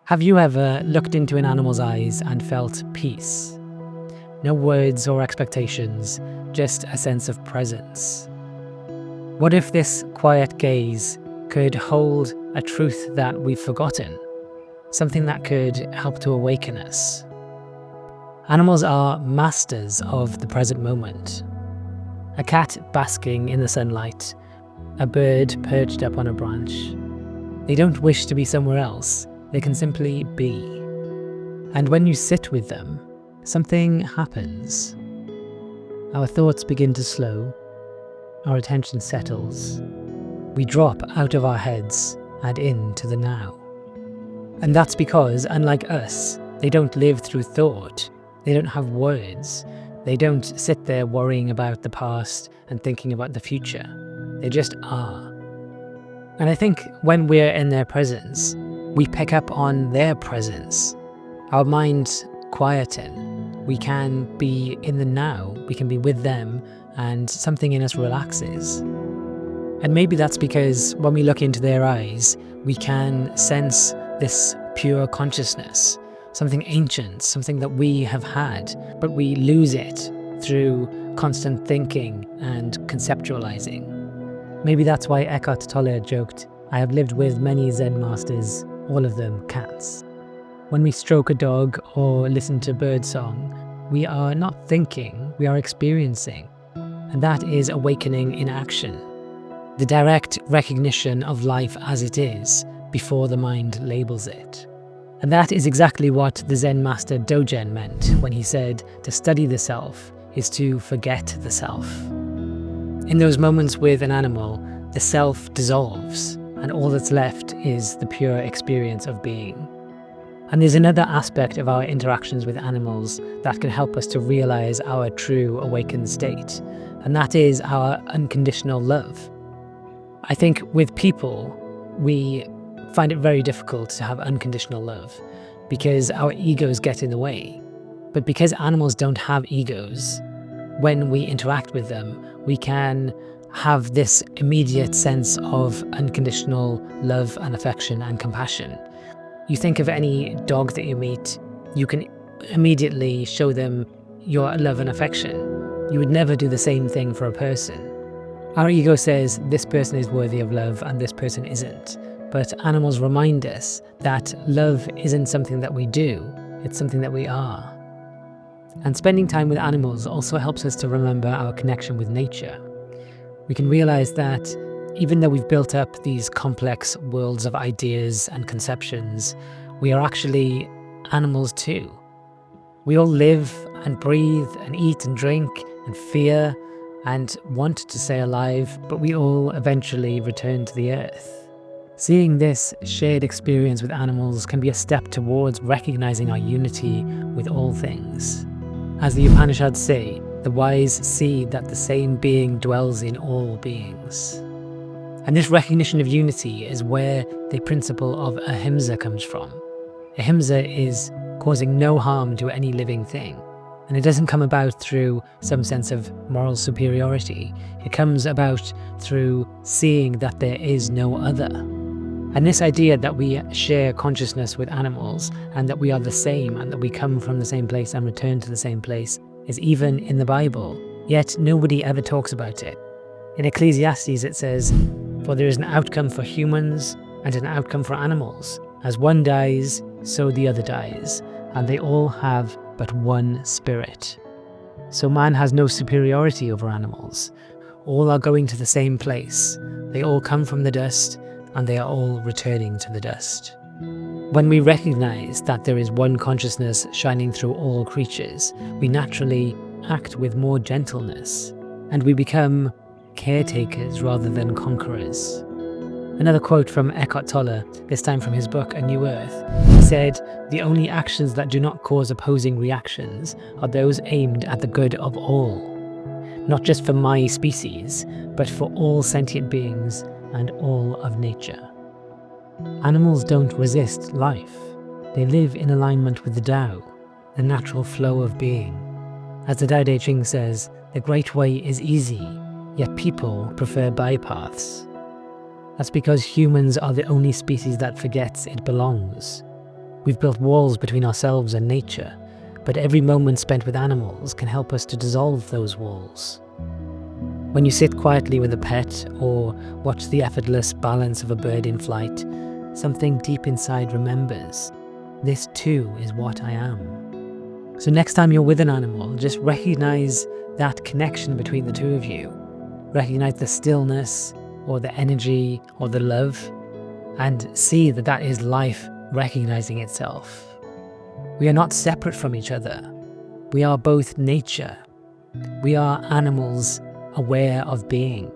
Have you ever looked into an animal's eyes and felt peace? No words or expectations, just a sense of presence. What if this quiet gaze could hold a truth that we've forgotten? Something that could help to awaken us? Animals are masters of the present moment. A cat basking in the sunlight, a bird perched up on a branch. They don't wish to be somewhere else. They can simply be. And when you sit with them, something happens. Our thoughts begin to slow. Our attention settles. We drop out of our heads and into the now. And that's because, unlike us, they don't live through thought. They don't have words. They don't sit there worrying about the past and thinking about the future. They just are. And I think when we're in their presence, we pick up on their presence. Our minds quieten. We can be in the now. We can be with them, and something in us relaxes. And maybe that's because when we look into their eyes, we can sense this pure consciousness, something ancient, something that we have had, but we lose it through constant thinking and conceptualizing. Maybe that's why Eckhart Tolle joked, "I have lived with many Zen masters, all of them cats." When we stroke a dog or listen to birdsong, we are not thinking, we are experiencing. And that is awakening in action. The direct recognition of life as it is before the mind labels it. And that is exactly what the Zen master Dogen meant when he said to study the self is to forget the self. In those moments with an animal, the self dissolves, and all that's left is the pure experience of being. And there's another aspect of our interactions with animals that can help us to realize our true awakened state, and that is our unconditional love. I think with people, we find it very difficult to have unconditional love because our egos get in the way. But because animals don't have egos, when we interact with them, we can have this immediate sense of unconditional love and affection and compassion. You think of any dog that you meet, you can immediately show them your love and affection. You would never do the same thing for a person. Our ego says this person is worthy of love and this person isn't. But animals remind us that love isn't something that we do, it's something that we are. And spending time with animals also helps us to remember our connection with nature. We can realize that even though we've built up these complex worlds of ideas and conceptions, we are actually animals too. We all live and breathe and eat and drink and fear and want to stay alive, but we all eventually return to the earth. Seeing this shared experience with animals can be a step towards recognizing our unity with all things. As the Upanishads say, the wise see that the same being dwells in all beings. And this recognition of unity is where the principle of Ahimsa comes from. Ahimsa is causing no harm to any living thing. And it doesn't come about through some sense of moral superiority. It comes about through seeing that there is no other. And this idea that we share consciousness with animals and that we are the same and that we come from the same place and return to the same place is even in the Bible, yet nobody ever talks about it. In Ecclesiastes it says, "For there is an outcome for humans and an outcome for animals. As one dies, so the other dies, and they all have but one spirit." So man has no superiority over animals. All are going to the same place. They all come from the dust, and they are all returning to the dust. When we recognize that there is one consciousness shining through all creatures, we naturally act with more gentleness, and we become caretakers rather than conquerors. Another quote from Eckhart Tolle, this time from his book A New Earth. He said, "The only actions that do not cause opposing reactions are those aimed at the good of all. Not just for my species, but for all sentient beings and all of nature." Animals don't resist life. They live in alignment with the Tao, the natural flow of being. As the Tao Te Ching says, the great way is easy, yet people prefer bypaths. That's because humans are the only species that forgets it belongs. We've built walls between ourselves and nature, but every moment spent with animals can help us to dissolve those walls. When you sit quietly with a pet or watch the effortless balance of a bird in flight, something deep inside remembers, this too is what I am. So next time you're with an animal, just recognize that connection between the two of you. Recognize the stillness or the energy or the love, and see that that is life recognizing itself. We are not separate from each other. We are both nature. We are animals aware of being.